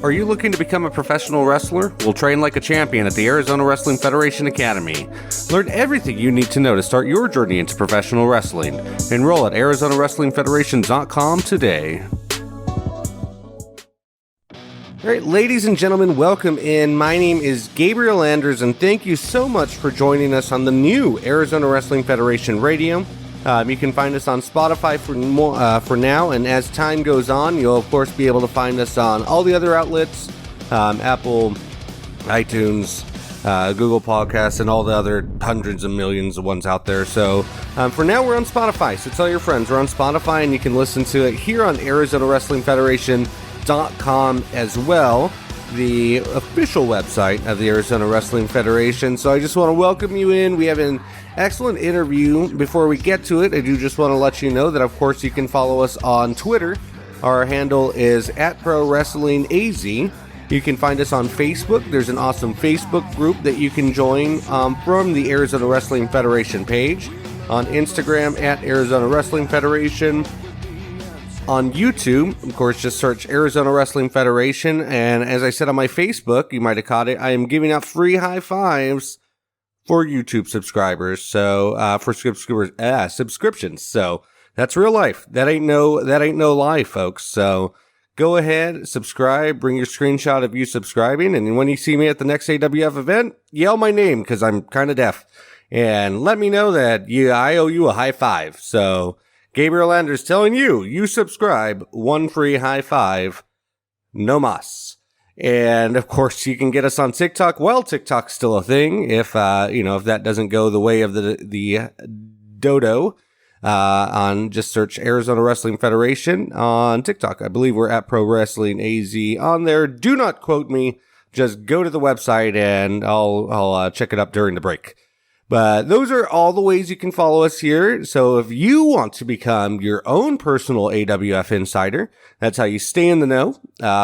Are you looking to become a professional wrestler? Well, train like a champion at the Arizona Wrestling Federation Academy. Learn everything you need to know to start your journey into professional wrestling. Enroll at ArizonaWrestlingFederation.com today. All right, ladies and gentlemen, welcome in. My name is Gabriel Anders, and thank you so much for joining us on the new Arizona Wrestling Federation Radio. You can find us on Spotify for now, and as time goes on, you'll of course be able to find us on all the other outlets, Apple, iTunes, Google Podcasts, and all the other hundreds of millions of ones out there. So for now, we're on Spotify, so tell your friends we're on Spotify, and you can listen to it here on ArizonaWrestlingFederation.com as well, the official website of the Arizona Wrestling Federation. So I just want to welcome you in. We have an excellent interview. Before we get to it, I do just want to let you know that, of course, you can follow us on Twitter. Our handle is @ProWrestlingAZ. You can find us on Facebook. There's an awesome Facebook group that you can join from the Arizona Wrestling Federation page. On Instagram, @Arizona Wrestling Federation. On YouTube, of course, just search Arizona Wrestling Federation. And as I said on my Facebook, you might have caught it, I am giving out free high fives for YouTube subscribers. So, for subscriptions. So that's real life. That ain't no lie, folks. So go ahead, subscribe, bring your screenshot of you subscribing. And when you see me at the next AWF event, yell my name, cause I'm kind of deaf, and let me know that I owe you a high five. So Gabriel Anders telling you subscribe, one free high five, no mas. And of course, you can get us on TikTok. Well, TikTok's still a thing. If that doesn't go the way of the dodo, on just search Arizona Wrestling Federation on TikTok. I believe we're at Pro Wrestling AZ on there. Do not quote me. Just go to the website and I'll check it up during the break. But those are all the ways you can follow us here. So if you want to become your own personal AWF Insider, that's how you stay in the know.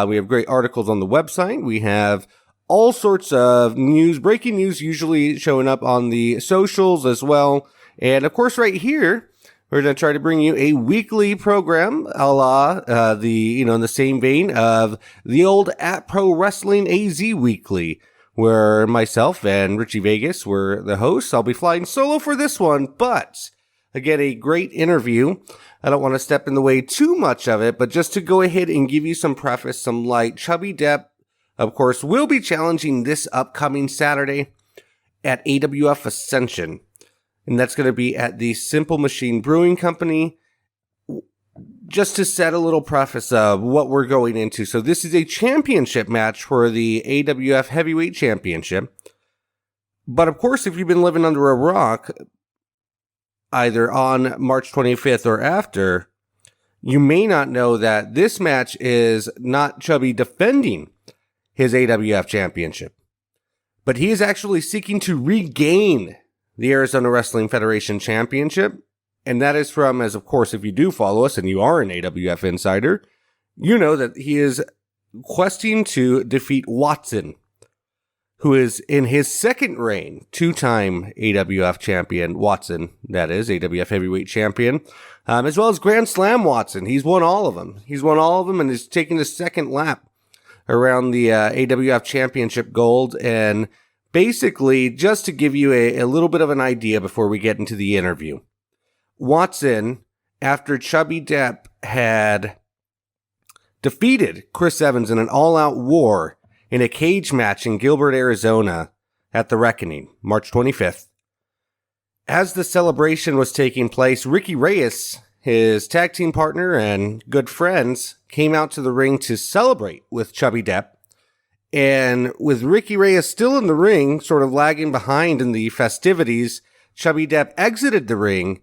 We have great articles on the website. We have all sorts of news, breaking news, usually showing up on the socials as well. And of course, right here, we're going to try to bring you a weekly program, a la in the same vein of the old @Pro Wrestling AZ Weekly, where myself and Richie Vegas were the hosts. I'll be flying solo for this one, but again, a great interview. I don't want to step in the way too much of it, but just to go ahead and give you some preface, some light. Chubby Depp, of course, will be challenging this upcoming Saturday at AWF Ascension, and that's going to be at the Simple Machine Brewing Company. Just to set a little preface of what we're going into. So this is a championship match for the AWF Heavyweight Championship. But of course, if you've been living under a rock, either on March 25th or after, you may not know that this match is not Chubby defending his AWF Championship, but he is actually seeking to regain the Arizona Wrestling Federation Championship. And that is from, as of course, if you do follow us and you are an AWF Insider, you know that he is questing to defeat Watson, who is in his second reign, two-time AWF champion Watson, that is, AWF Heavyweight Champion, as well as Grand Slam Watson. He's won all of them. And is taking the second lap around the AWF Championship Gold. And basically, just to give you a little bit of an idea before we get into the interview, Watson, after Chubby Depp had defeated Chris Evans in an all-out war in a cage match in Gilbert, Arizona at the Reckoning, March 25th. As the celebration was taking place, Ricky Reyes, his tag team partner and good friends, came out to the ring to celebrate with Chubby Depp. And with Ricky Reyes still in the ring, sort of lagging behind in the festivities, Chubby Depp exited the ring.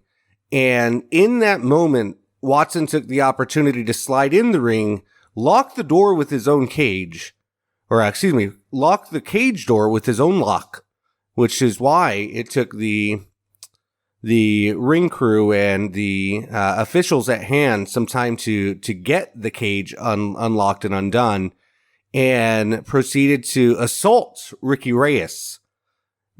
And in that moment, Watson took the opportunity to slide in the ring, lock the door with his own cage, lock the cage door with his own lock, which is why it took the ring crew and the officials at hand some time to get the cage unlocked and undone, and proceeded to assault Ricky Reyes,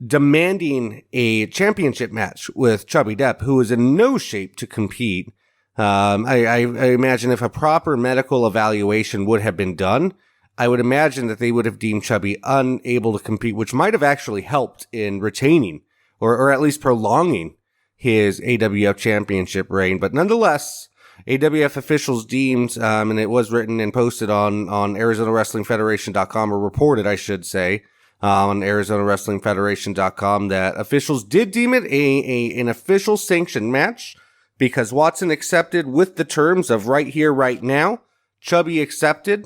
demanding a championship match with Chubby Depp, who is in no shape to compete. I imagine if a proper medical evaluation would have been done, I would imagine that they would have deemed Chubby unable to compete, which might have actually helped in retaining or at least prolonging his AWF championship reign. But nonetheless, AWF officials deemed, and it was written and posted on ArizonaWrestlingFederation.com, or reported, I should say, on ArizonaWrestlingFederation.com, that officials did deem it an official sanctioned match because Watson accepted with the terms of right here, right now. Chubby accepted,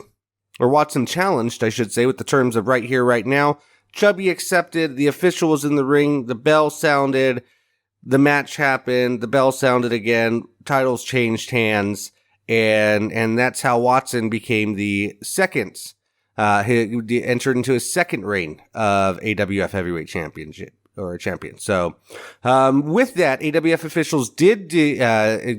or Watson challenged, I should say, with the terms of right here, right now. Chubby accepted, the official was in the ring, the bell sounded, the match happened, the bell sounded again, titles changed hands, and that's how Watson became the second, he entered into his second reign of AWF Heavyweight Championship, or champion. So, with that, AWF officials did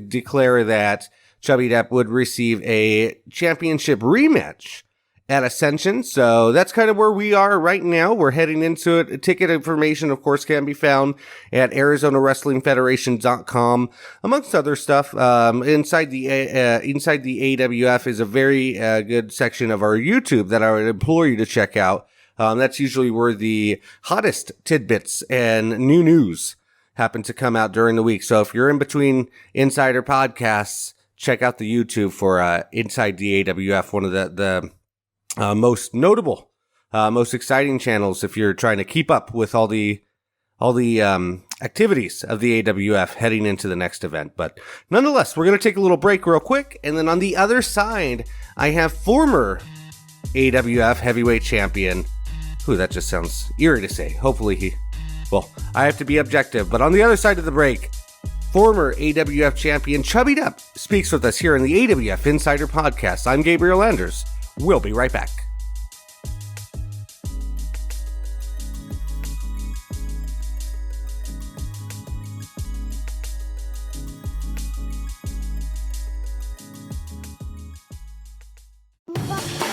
declare that Chubby Depp would receive a championship rematch at Ascension. So that's kind of where we are right now. We're heading into it. Ticket information, of course, can be found at ArizonaWrestlingFederation.com, amongst other stuff. Inside the AWF is a very good section of our YouTube that I would implore you to check out. That's usually where the hottest tidbits and new news happen to come out during the week. So if you're in between Insider podcasts, check out the YouTube for Inside the AWF, one of the most notable, most exciting channels if you're trying to keep up with all the activities of the AWF heading into the next event. But nonetheless, we're going to take a little break real quick, and then on the other side, I have former AWF heavyweight champion. Ooh, that just sounds eerie to say. Hopefully I have to be objective, but on the other side of the break, former AWF champion Chubby Depp speaks with us here in the AWF Insider podcast. I'm Gabriel Anders. We'll be right back.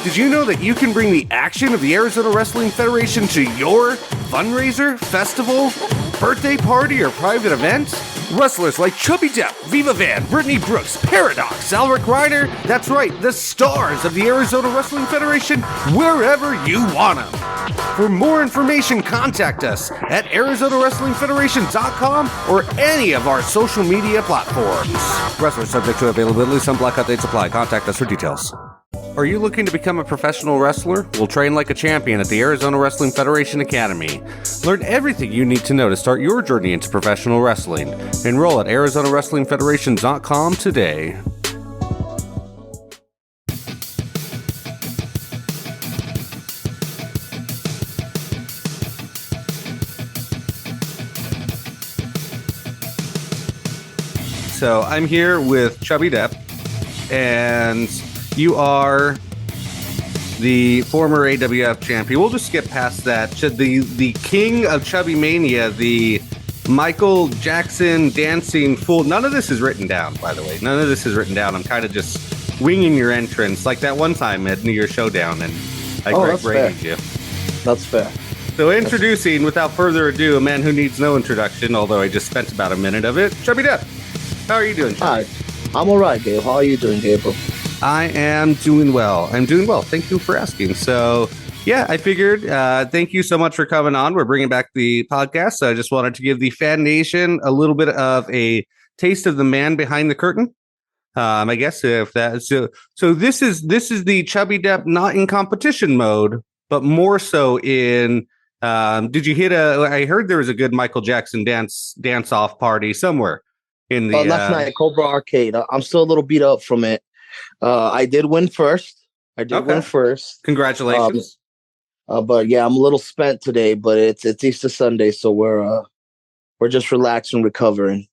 Did you know that you can bring the action of the Arizona Wrestling Federation to your fundraiser, festival, birthday party, or private event? Wrestlers like Chubby Depp, Viva Van, Brittany Brooks, Paradox, Alric Ryder, that's right, the stars of the Arizona Wrestling Federation, wherever you want them. For more information, contact us at ArizonaWrestlingFederation.com or any of our social media platforms. Wrestlers subject to availability, some blackout dates apply. Contact us for details. Are you looking to become a professional wrestler? We'll train like a champion at the Arizona Wrestling Federation Academy. Learn everything you need to know to start your journey into professional wrestling. Enroll at ArizonaWrestlingFederation.com today. So I'm here with Chubby Depp, and you are the former AWF champion. We'll just skip past that. The king of Chubby Mania, the Michael Jackson dancing fool. None of this is written down, by the way. None of this is written down. I'm kind of just winging your entrance, like that one time at New Year's Showdown, and I graded you. That's fair. So introducing, without further ado, a man who needs no introduction, although I just spent about a minute of it, Chubby Depp. How are you doing, Chubby? Hi. I'm all right, Gabe. How are you doing, Gabriel? I am doing well. I'm doing well. Thank you for asking. So, yeah, I figured, thank you so much for coming on. We're bringing back the podcast. So I just wanted to give the fan nation a little bit of a taste of the man behind the curtain. I guess if that so this is the Chubby Depp not in competition mode, but more so in. Did you hit I heard there was a good Michael Jackson dance off party somewhere in the last night at Cobra Arcade. I'm still a little beat up from it. I did win first. Congratulations. But yeah, I'm a little spent today, but it's Easter Sunday, so we're just relaxing, recovering.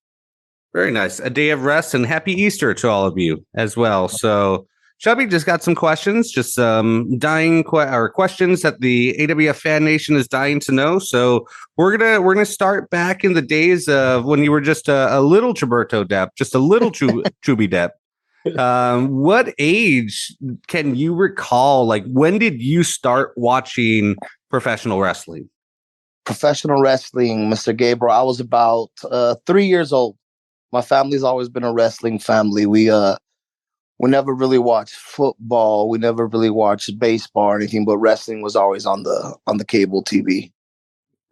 Very nice. A day of rest, and happy Easter to all of you as well. So Chubby just got some questions, just questions that the AWF fan nation is dying to know. So we're gonna start back in the days of when you were just a little Chuberto Depp, just a little Chubby Depp. What age can you recall? Like, when did you start watching professional wrestling? Professional wrestling, Mr. Gabriel, I was about 3 years old. My family's always been a wrestling family. We we never really watched football. We never really watched baseball or anything, but wrestling was always on the cable TV.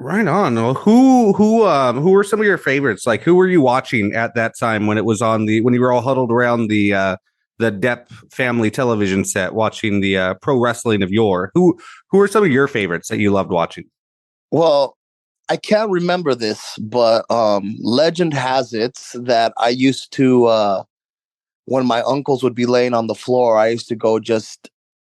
Right on. Well, who were some of your favorites? Like, who were you watching at that time when it was on when you were all huddled around the Depp family television set watching the pro wrestling of yore? Who are some of your favorites that you loved watching? Well, I can't remember this, but legend has it that I used to when my uncles would be laying on the floor, I used to go just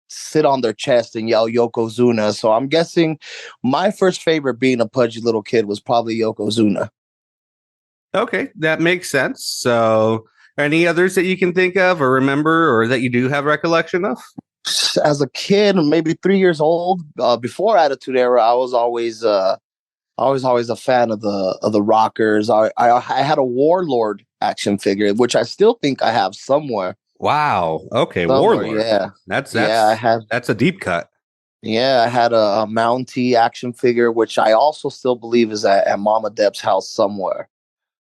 sit on their chest and yell Yokozuna. So I'm guessing my first favorite, being a pudgy little kid, was probably Yokozuna. Okay, that makes sense. So, any others that you can think of or remember, or that you do have recollection of? As a kid, maybe 3 years old, before Attitude Era, I was always a fan of the Rockers. I had a Warlord action figure, which I still think I have somewhere. Wow. Okay, Somewhere, Warlord. yeah. That's Yeah, I had. that's a deep cut. Yeah, I had a Mountie action figure, which I also still believe is at Mama Depp's house somewhere.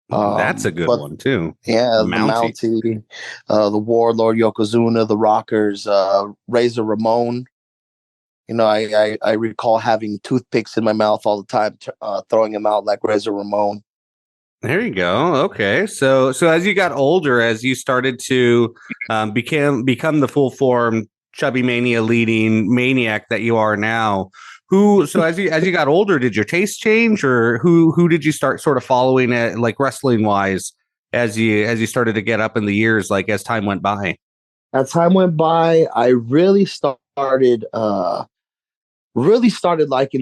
That's a good But one too. yeah, the Mountie. Mountie, the Warlord, Yokozuna, the Rockers, Razor Ramon. I recall having toothpicks in my mouth all the time, throwing them out like Razor Ramon. There you go. Okay, so as you got older, as you started to become the full form Chubby Mania leading maniac that you are now, as you got older, did your taste change, or who did you start sort of following at, like, wrestling wise, as you started to get up in the years, like as time went by? As time went by, I really started liking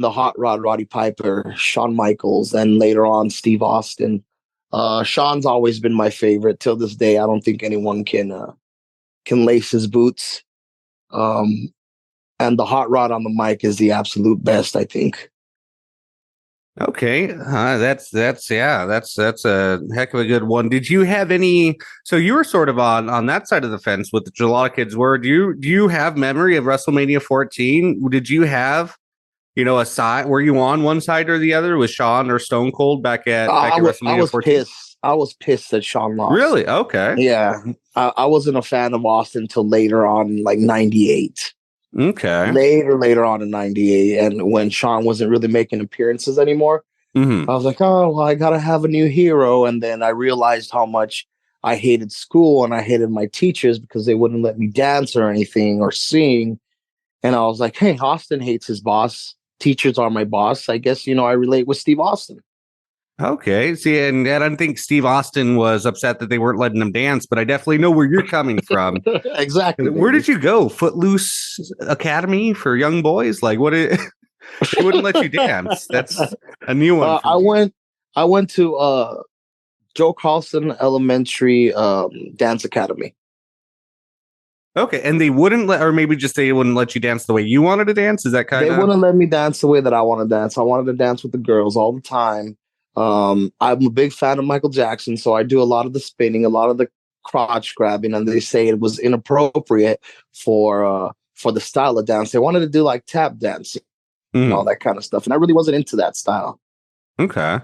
the Hot Rod Roddy Piper, Shawn Michaels, and later on Steve Austin. Shawn's always been my favorite till this day. I don't think anyone can lace his boots. Um, and the Hot Rod on the mic is the absolute best, I think. Okay, that's yeah, that's a heck of a good one. Did you have any? So you were sort of on that side of the fence with a lot of kids were. Do you have memory of WrestleMania 14? Did you have a side? Were you on one side or the other with Shawn or Stone Cold back at I WrestleMania was 14? pissed. I was pissed that Shawn lost. Really? Okay. Yeah, I wasn't a fan of Austin until later on, like '98. Okay. Later on in '98, and when Shawn wasn't really making appearances anymore, Hmm. I was like, oh, well, I gotta have a new hero. And then I realized how much I hated school and I hated my teachers because they wouldn't let me dance or anything or sing. And I was like, hey, Austin hates his boss. Teachers are my boss. I guess, I relate with Steve Austin. Okay. See, and I don't think Steve Austin was upset that they weren't letting him dance, but I definitely know where you're coming from. Exactly. Where Baby. did you go? Footloose Academy for young boys? Like, what? They wouldn't let you dance. That's a new one for me. I went to Joe Carlson Elementary Dance Academy. Okay, and they wouldn't let, or maybe just they wouldn't let you dance the way you wanted to dance. Is that kind They of? wouldn't let me dance the way that I want to dance. I wanted to dance with the girls all the time. I'm a big fan of Michael Jackson, so I do a lot of the spinning, a lot of the crotch grabbing, and they say it was inappropriate for the style of dance. They wanted to do like tap dancing and all that kind of stuff, and I really wasn't into that style. Okay,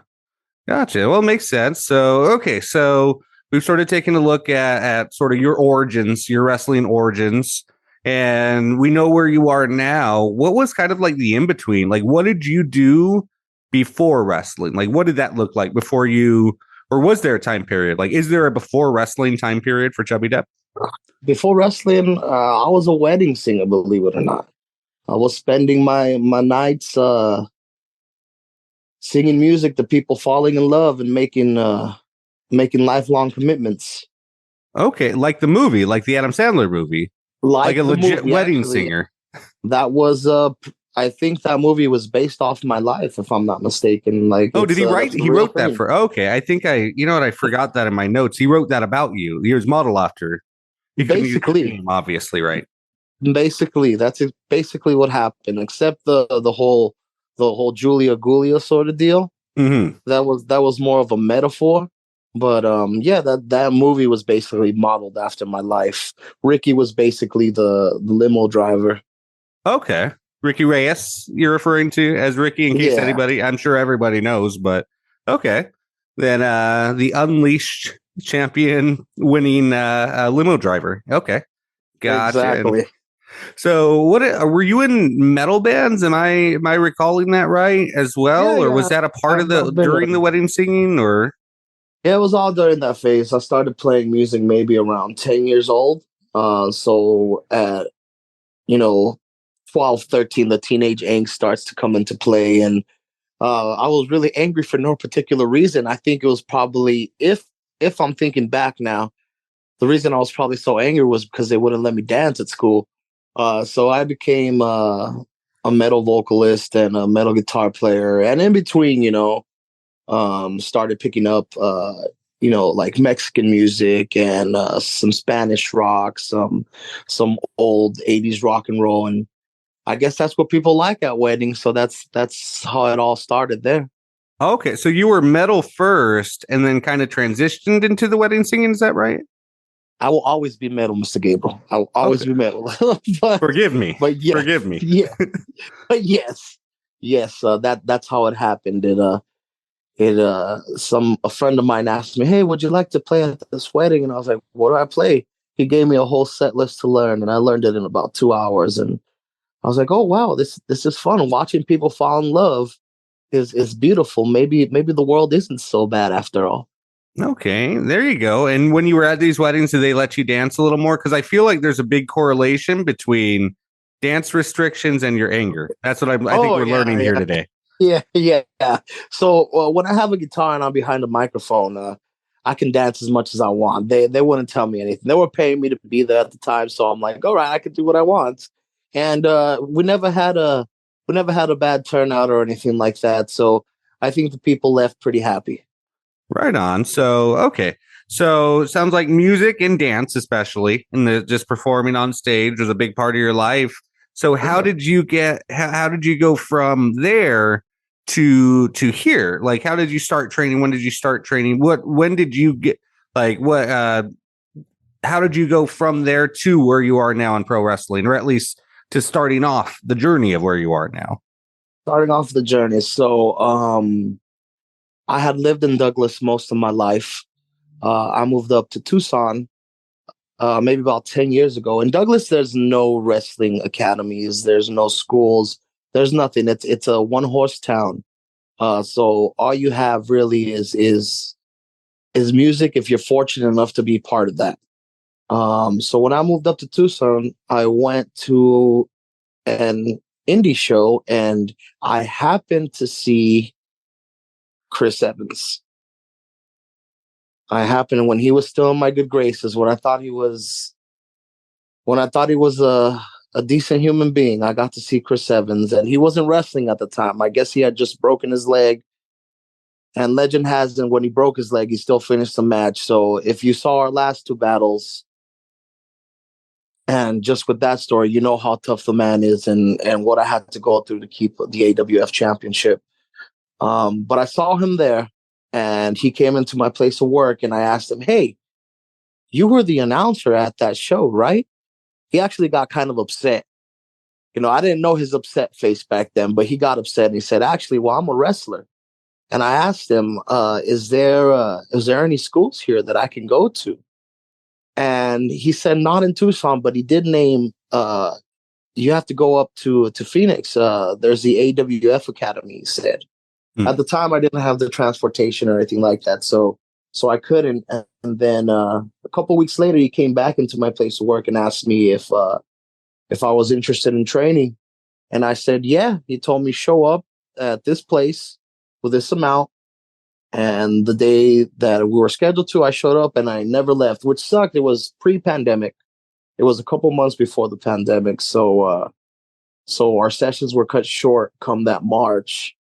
gotcha. Well, it makes sense. So, okay, so we've sort of taken a look at sort of your origins, your wrestling origins, and we know where you are now. What was kind of like the in between? Like, what did you do before wrestling? Like, what did that look like before you, or was there a time period? Like, is there a before wrestling time period for Chubby Depp? Before wrestling, I was a wedding singer, believe it or not. I was spending my nights singing music to people falling in love and making lifelong commitments. Okay, like the movie, like the Adam Sandler movie, like a The legit movie, wedding actually, singer. that was I think that movie was based off my life, if I'm not mistaken. Like, Oh, did he write? that's a He real wrote that thing. for. Okay, I think you know what? I forgot that in my notes. He wrote that about you. He was model after. He couldn't use your Basically, name, obviously, right? that's basically what happened. Except the whole Julia Gulia sort of deal. Mm-hmm. That was more of a metaphor. But yeah, that movie was basically modeled after my life. Ricky was basically the limo driver. Okay, Ricky Reyes, you're referring to as Ricky, in case Yeah. anybody. I'm sure everybody knows, but okay. Then the Unleashed champion winning limo driver. Okay. Gotcha. And Exactly. so what were you in metal bands? Am I recalling that right as Yeah, well? Or was yeah. that a part of I've been. during the wedding singing or? Yeah, it was all during that phase. I started playing music maybe around 10 years old. So at you know 12, 13, the teenage angst starts to come into play, and I was really angry for no particular reason. I think it was probably, if I'm thinking back now, the reason I was probably so angry was because they wouldn't let me dance at school. So I became a metal vocalist and a metal guitar player, and in between, started picking up, like Mexican music and some Spanish rock, some old '80s rock and roll, and I guess that's what people like at weddings. So that's how it all started there. Okay, so you were metal first and then kind of transitioned into the wedding singing, is that right? I will always be metal, Mr. Gabriel. I will always Okay. be metal. but Forgive me. but yes, Forgive me. yeah, but yes. That's how it happened. Some a friend of mine asked me, "Hey, would you like to play at this wedding?" And I was like, "What do I play?" He gave me a whole set list to learn, and I learned it in about 2 hours. And I was like, "Oh wow, this is fun. Watching people fall in love is beautiful. Maybe the world isn't so bad after all." Okay, there you go. And when you were at these weddings, did they let you dance a little more? Because I feel like there's a big correlation between dance restrictions and your anger. That's what I think Oh we're yeah, learning here yeah, today. yeah. So when I have a guitar and I'm behind a microphone, I can dance as much as I want. They wouldn't tell me anything. They were paying me to be there at the time, so I'm like, all right, I can do what I want. And we never had a bad turnout or anything like that. So I think the people left pretty happy. Right on. So, okay. So, it sounds like music and dance, especially, and the just performing on stage was a big part of your life. So, how Yeah. did you get? How did you go from there to here? Like, how did you start training? When did you start training? When did you get? Like, what? How did you go from there to where you are now in pro wrestling, or at least to starting off the journey of where you are now? Starting off the journey. So I had lived in Douglas most of my life. I moved up to Tucson maybe about 10 years ago. In Douglas, there's no wrestling academies, there's no schools, there's nothing. It's a one horse town. So all you have really is music if you're fortunate enough to be part of that. So when I moved up to Tucson, I went to an indie show and I happened to see Chris Evans. I happened when he was still in my good graces, when I thought he was a decent human being. I got to see Chris Evans, and he wasn't wrestling at the time. I guess he had just broken his leg. And legend has it, when he broke his leg, he still finished the match. So if you saw our last two battles, and just with that story, you know how tough the man is, and what I had to go through to keep the AWF championship. But I saw him there, and he came into my place of work, and I asked him, "Hey, you were the announcer at that show, right?" He actually got kind of upset. I didn't know his upset face back then, but he got upset and he said, "Actually, well, I'm a wrestler." And I asked him, is there any schools here that I can go to?" And he said, "Not in Tucson," but he did name, you have to go up to Phoenix. There's the AWF Academy, he said. Hmm. At the time, I didn't have the transportation or anything like that. So I couldn't. And then a couple weeks later, he came back into my place of work and asked me if I was interested in training. And I said, yeah. He told me, show up at this place with this amount. And the day that we were scheduled to, I showed up and I never left, which sucked. It was pre-pandemic. It was a couple months before the pandemic. So our sessions were cut short come that March.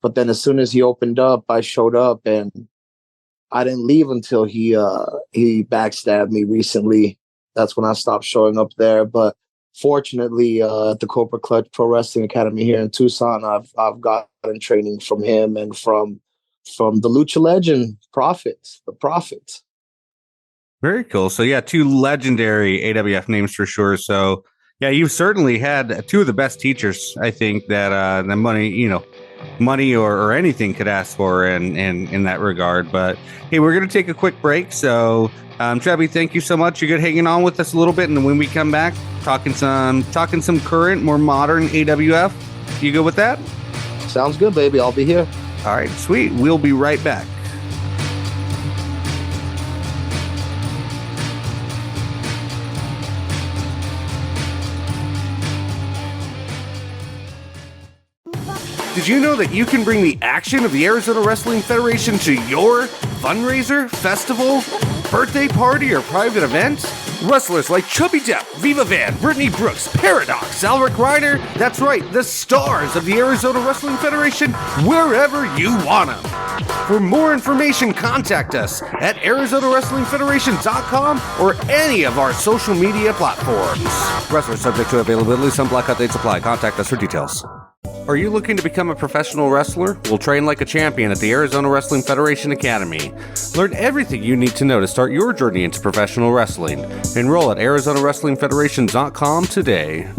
But then as soon as he opened up, I showed up, and I didn't leave until he backstabbed me recently. That's when I stopped showing up there. But fortunately, at the Corporate Clutch Pro Wrestling Academy here in Tucson, I've gotten training from him and from the Lucha legend the Prophet. Very cool. So yeah, two legendary AWF names for sure. So yeah, you've certainly had two of the best teachers. I think that money, money or anything could ask for in that regard. But hey, we're going to take a quick break. So, Chubby, thank you so much. You're good hanging on with us a little bit. And when we come back, talking some current, more modern AWF. You good with that? Sounds good, baby. I'll be here. All right, sweet. We'll be right back. Did you know that you can bring the action of the Arizona Wrestling Federation to your fundraiser, festival, birthday party, or private event? Wrestlers like Chubby Depp, Viva Van, Brittany Brooks, Paradox, Alric Reiner, that's right, the stars of the Arizona Wrestling Federation, wherever you want them. For more information, contact us at ArizonaWrestlingFederation.com or any of our social media platforms. Wrestlers subject to availability, some blackout dates apply. Contact us for details. Are you looking to become a professional wrestler? We'll train like a champion at the Arizona Wrestling Federation Academy. Learn everything you need to know to start your journey into professional wrestling. Enroll at ArizonaWrestlingFederation.com today.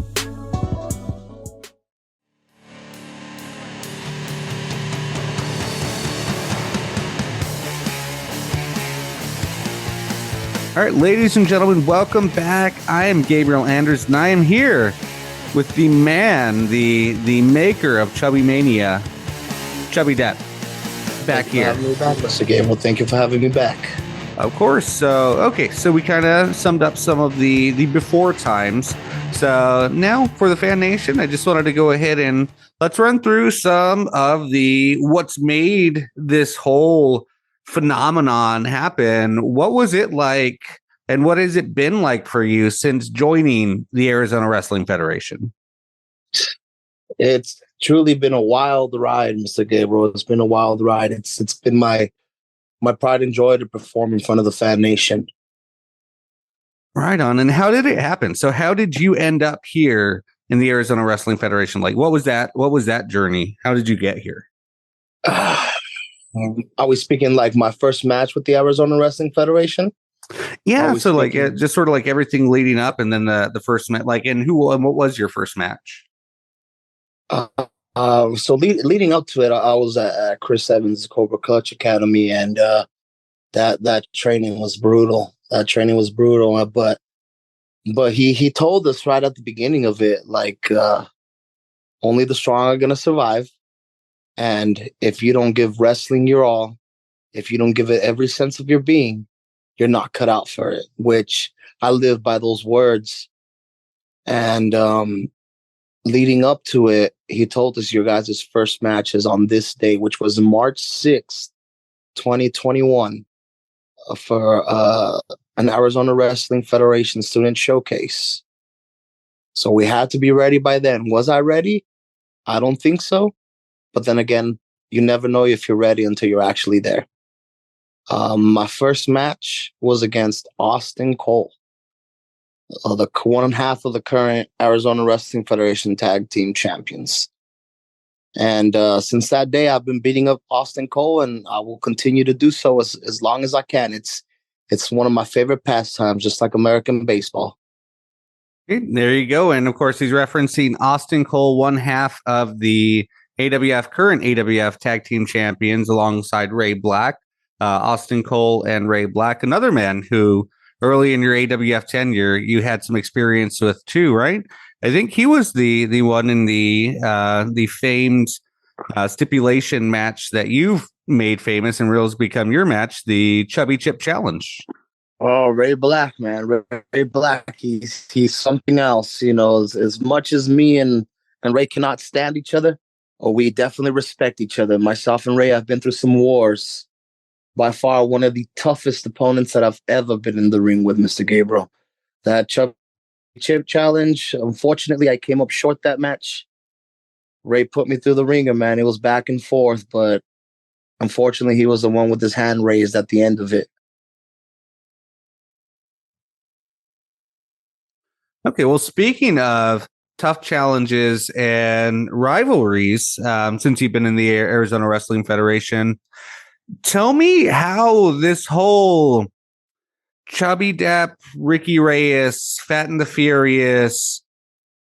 All right, ladies and gentlemen, welcome back. I am Gabriel Anders, and I am here with the man, the maker of Chubby Mania, Chubby Depp, back here. Thank you for having me back, Mr. Gabriel. Thank you for having me back. Of course. So we kind of summed up some of the before times. So now for the Fan Nation, I just wanted to go ahead and let's run through some of what's made this whole phenomenon happen. What was it like? And what has it been like for you since joining the Arizona Wrestling Federation? It's truly been a wild ride, Mr. Gabriel. It's been a wild ride. It's been my pride and joy to perform in front of the Fan Nation. Right on. And how did it happen? So how did you end up here in the Arizona Wrestling Federation? Like, what was that journey? How did you get here? Are we speaking like my first match with the Arizona Wrestling Federation? Yeah, so like just sort of like everything leading up, and then the first match. Like, and what was your first match? So leading up to it, I was at Chris Evans' Cobra Clutch Academy, and that training was brutal. But he told us right at the beginning of it, like only the strong are gonna survive, and if you don't give wrestling your all, if you don't give it every sense of your being, you're not cut out for it, which I live by those words. And leading up to it, he told us your guys' first match is on this day, which was March 6th, 2021, for an Arizona Wrestling Federation student showcase. So we had to be ready by then. Was I ready? I don't think so. But then again, you never know if you're ready until you're actually there. My first match was against Austin Cole, the one half of the current Arizona Wrestling Federation Tag Team Champions. And since that day, I've been beating up Austin Cole, and I will continue to do so as long as I can. It's one of my favorite pastimes, just like American baseball. There you go. And of course, he's referencing Austin Cole, one half of the current AWF Tag Team Champions, alongside Ray Black. Austin Cole and Ray Black, another man who early in your AWF tenure you had some experience with too, right? I think he was the one in the famed stipulation match that you've made famous and really become your match, the Chubby Chip Challenge. Oh, Ray Black, man, Ray Black, he's something else. You know, as much as me and Ray cannot stand each other, we definitely respect each other. Myself and Ray have been through some wars. By far, one of the toughest opponents that I've ever been in the ring with, Mr. Gabriel. That Chubby Chip Challenge, unfortunately, I came up short that match. Ray put me through the ringer, man. It was back and forth, but unfortunately, he was the one with his hand raised at the end of it. Okay, well, speaking of tough challenges and rivalries, since you've been in the Arizona Wrestling Federation, tell me how this whole Chubby Depp, Ricky Reyes, Fat and the Furious,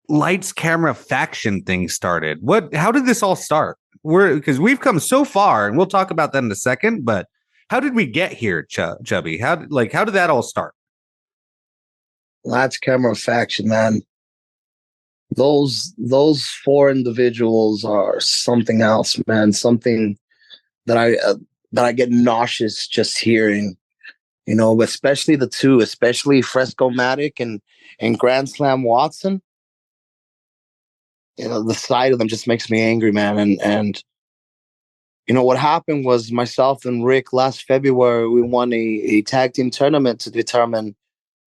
Lights Camera faction thing started. How did this all start? because we've come so far, and we'll talk about that in a second. But how did we get here, Chubby? How did that all start? Lads Camera Faction, man. Those four individuals are something else, man. Something that I get nauseous just hearing. You know, especially the two, especially Fresco Matic and Grand Slam Watson. You know, the sight of them just makes me angry, man. And you know what happened was myself and Rick last February we won a tag team tournament to determine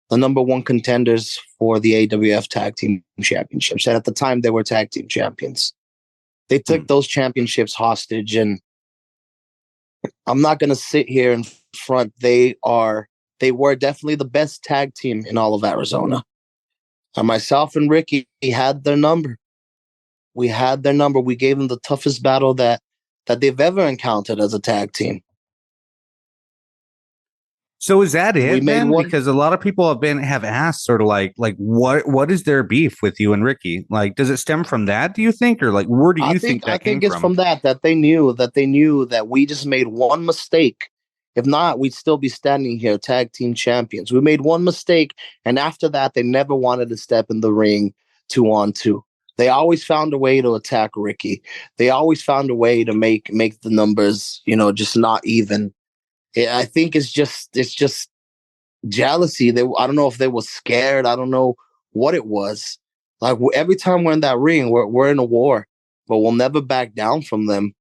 the number one contenders for the AWF Tag Team Championships. And at the time, they were tag team champions. They took those championships hostage, and I'm not going to sit here in front. They were definitely the best tag team in all of Arizona. And myself and Ricky had their number. We had their number. We gave them the toughest battle that they've ever encountered as a tag team. So is that it then? Because a lot of people have asked sort of like what is their beef with you and Ricky? Like, does it stem from that, do you think? Or like, where do you think that came from? I think it's from that they knew that we just made one mistake. If not, we'd still be standing here tag team champions. We made one mistake, and after that, they never wanted to step in the ring 2-on-2. They always found a way to attack Ricky. They always found a way to make the numbers, you know, just not even. I think it's just jealousy. I don't know if they were scared. I don't know what it was. Like every time we're in that ring, we're in a war, but we'll never back down from them.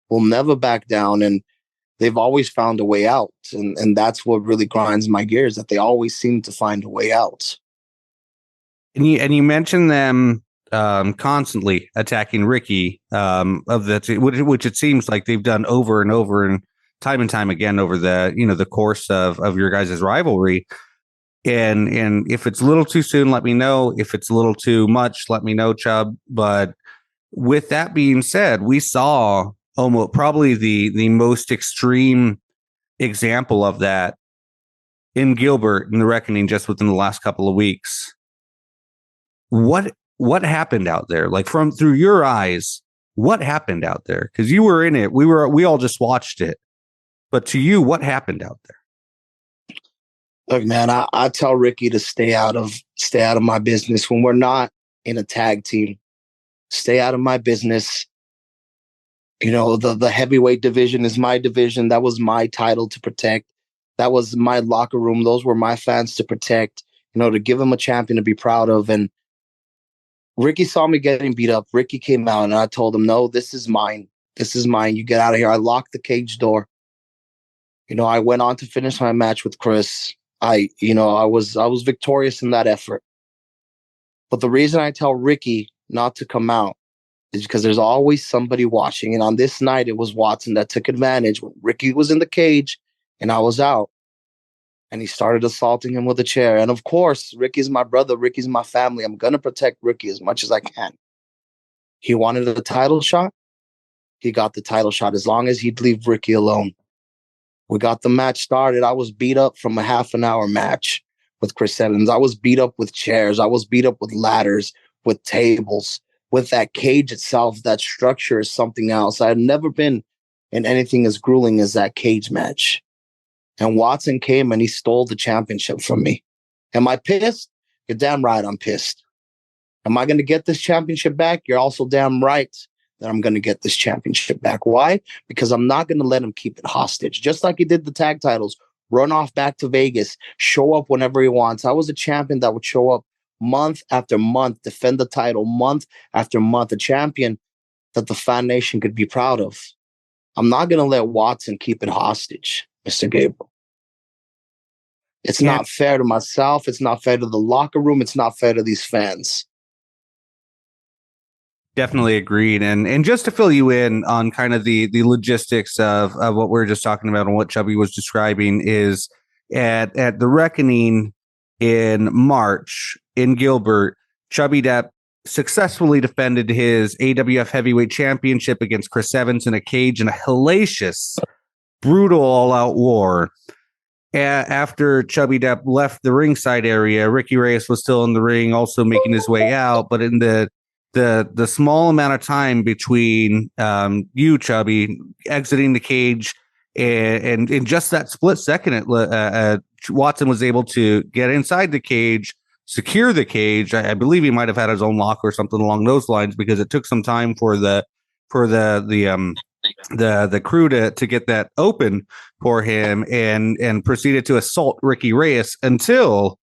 We'll never back down, and they've always found a way out. And that's what really grinds my gears, that they always seem to find a way out. And you mentioned them constantly attacking Ricky, which it seems like they've done over and over and time again over the course of your guys' rivalry. And if it's a little too soon, let me know. If it's a little too much, let me know, Chubb. But with that being said, we saw almost probably the most extreme example of that in Gilbert in the Reckoning just within the last couple of weeks. What happened out there? Like through your eyes, what happened out there? Because you were in it. We all just watched it. But to you, what happened out there? Look, man, I tell Ricky to stay out of my business when we're not in a tag team. Stay out of my business. You know, the heavyweight division is my division. That was my title to protect. That was my locker room. Those were my fans to protect, you know, to give him a champion to be proud of. And Ricky saw me getting beat up. Ricky came out and I told him, no, this is mine. This is mine. You get out of here. I locked the cage door. You know, I went on to finish my match with Chris. I was victorious in that effort. But the reason I tell Ricky not to come out is because there's always somebody watching. And on this night, it was Watson that took advantage when Ricky was in the cage and I was out. And he started assaulting him with a chair. And of course, Ricky's my brother. Ricky's my family. I'm going to protect Ricky as much as I can. He wanted a title shot. He got the title shot as long as he'd leave Ricky alone. We got the match started. I was beat up from a half an hour match with Chris Evans. I was beat up with chairs. I was beat up with ladders, with tables, with that cage itself. That structure is something else. I had never been in anything as grueling as that cage match. And Watson came and he stole the championship from me. Am I pissed? You're damn right I'm pissed. Am I going to get this championship back? You're also damn right that I'm going to get this championship back. Why? Because I'm not going to let him keep it hostage. Just like he did the tag titles, run off back to Vegas, show up whenever he wants. I was a champion that would show up month after month, defend the title month after month, a champion that the fan nation could be proud of. I'm not going to let Watson keep it hostage, Mr. Gabriel. It's not fair to myself. It's not fair to the locker room. It's not fair to these fans. Definitely agreed. And just to fill you in on kind of the logistics of what we were just talking about and what Chubby was describing is at the Reckoning in March in Gilbert, Chubby Depp successfully defended his AWF Heavyweight Championship against Chris Evans in a cage in a hellacious, brutal all-out war. After Chubby Depp left the ringside area, Ricky Reyes was still in the ring, also making his way out. But in the the small amount of time between you, Chubby, exiting the cage and in just that split second, Watson was able to get inside the cage, secure the cage. I believe he might have had his own lock or something along those lines, because it took some time for the crew to get that open for him, and proceeded to assault Ricky Reyes until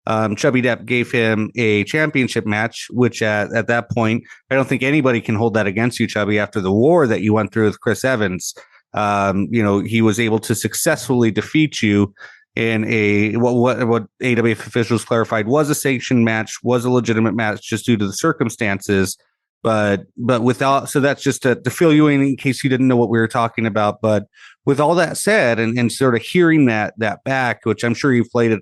Chubby Depp gave him a championship match, which at that point, I don't think anybody can hold that against you, Chubby, after the war that you went through with Chris Evans. He was able to successfully defeat you in a what AWF officials clarified was a sanctioned match, was a legitimate match just due to the circumstances. But without, so that's just to fill you in case you didn't know what we were talking about. But with all that said, and sort of hearing that back, which I'm sure you've played it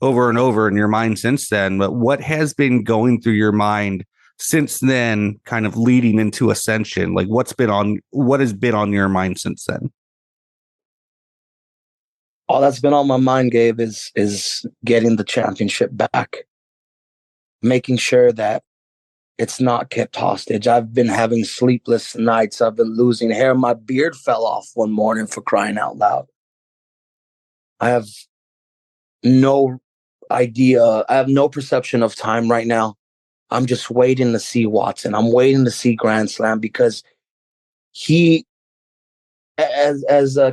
over and over in your mind since then, but what has been going through your mind since then, kind of leading into Ascension? Like what has been on your mind since then? All that's been on my mind, Gabe, is getting the championship back, making sure that it's not kept hostage. I've been having sleepless nights. I've been losing hair. My beard fell off one morning, for crying out loud. I have no idea. I have no perception of time right now. I'm just waiting to see Watson. I'm waiting to see Grand Slam, because he, as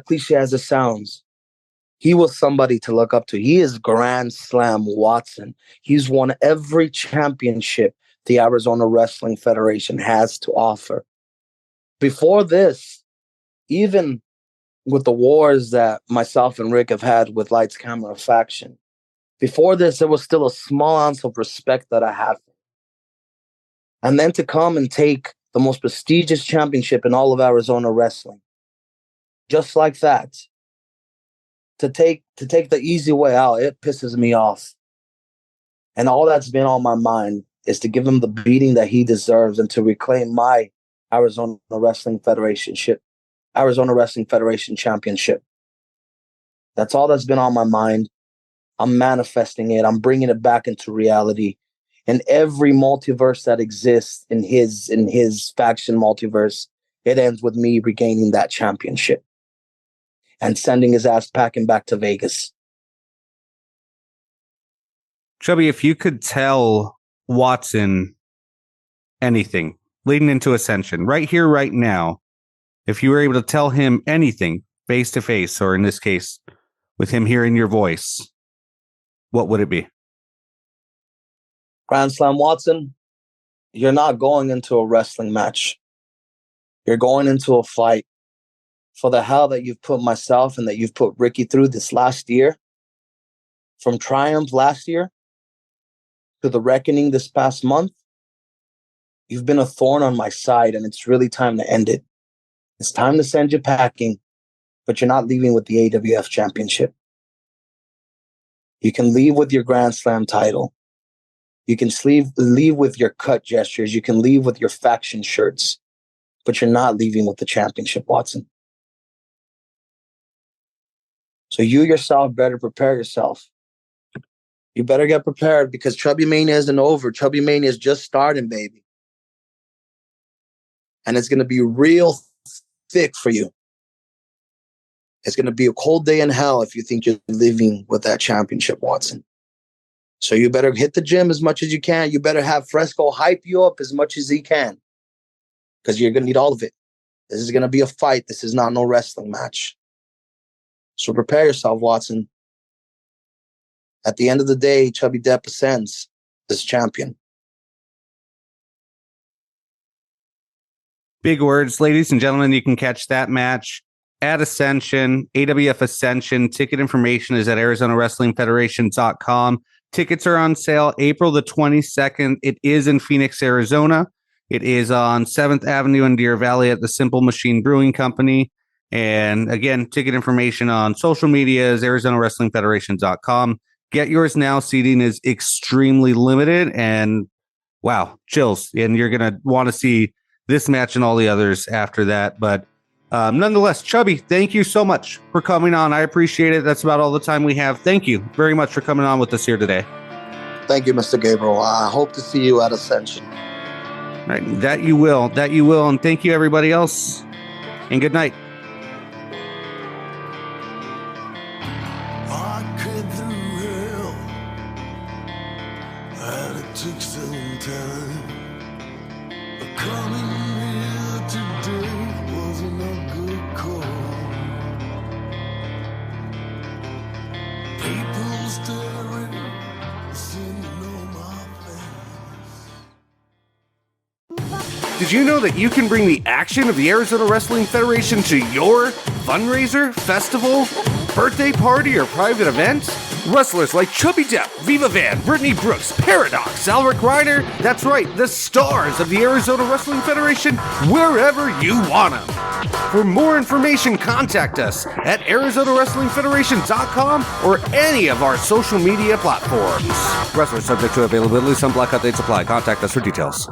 cliche as it sounds, he was somebody to look up to. He is Grand Slam Watson. He's won every championship the Arizona Wrestling Federation has to offer. Before this, even with the wars that myself and Rick have had with Lights Camera Faction, before this, there was still a small ounce of respect that I had. And then to come and take the most prestigious championship in all of Arizona wrestling, just like that, to take the easy way out, it pisses me off. And all that's been on my mind is to give him the beating that he deserves and to reclaim my Arizona Wrestling Federation championship. That's all that's been on my mind. I'm manifesting it. I'm bringing it back into reality. And every multiverse that exists in his faction multiverse, it ends with me regaining that championship and sending his ass packing back to Vegas. Chubby, if you could tell Watson anything leading into Ascension, right here, right now, if you were able to tell him anything face to face, or in this case, with him hearing your voice, what would it be? Grand Slam Watson, you're not going into a wrestling match. You're going into a fight. For the hell that you've put myself and that you've put Ricky through this last year, from Triumph last year to the Reckoning this past month, you've been a thorn on my side, and it's really time to end it. It's time to send you packing, but you're not leaving with the AWF Championship. You can leave with your Grand Slam title. You can leave with your cut gestures. You can leave with your faction shirts, but you're not leaving with the championship, Watson. So you yourself better prepare yourself. You better get prepared, because Chubby Mania isn't over. Chubby Mania is just starting, baby. And it's going to be real thick for you. It's going to be a cold day in hell if you think you're living with that championship, Watson. So you better hit the gym as much as you can. You better have Fresco hype you up as much as he can, because you're going to need all of it. This is going to be a fight. This is not no wrestling match. So prepare yourself, Watson. At the end of the day, Chubby Depp ascends as champion. Big words, ladies and gentlemen. You can catch that match at Ascension, AWF Ascension. Ticket information is at ArizonaWrestlingFederation.com. Tickets are on sale April the 22nd. It is in Phoenix, Arizona. It is on 7th Avenue in Deer Valley at the Simple Machine Brewing Company. And again, ticket information on social media is ArizonaWrestlingFederation.com. Get yours now. Seating is extremely limited, and wow, chills. And you're going to want to see this match and all the others after that. But nonetheless, Chubby, thank you so much for coming on. I appreciate it. That's about all the time we have. Thank you very much for coming on with us here today. Thank you, Mr. Gabriel. I hope to see you at Ascension. Right, that you will. And thank you, everybody else. And good night. I came through hell, and it took some time. But coming here today wasn't a good call. People staring, seem to know my face. Did you know that you can bring the action of the Arizona Wrestling Federation to your fundraiser, festival, birthday party, or private event? Wrestlers like Chubby Depp, Viva Van, Brittany Brooks, Paradox, Alric Ryder, that's right, the stars of the Arizona Wrestling Federation, wherever you want them. For more information, contact us at ArizonaWrestlingFederation.com or any of our social media platforms. Wrestlers subject to availability, some blackout dates apply. Contact us for details.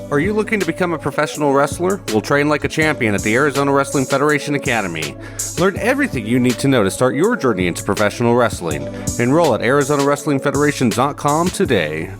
Are you looking to become a professional wrestler? We'll train like a champion at the Arizona Wrestling Federation Academy. Learn everything you need to know to start your journey into professional wrestling. Enroll at ArizonaWrestlingFederation.com today.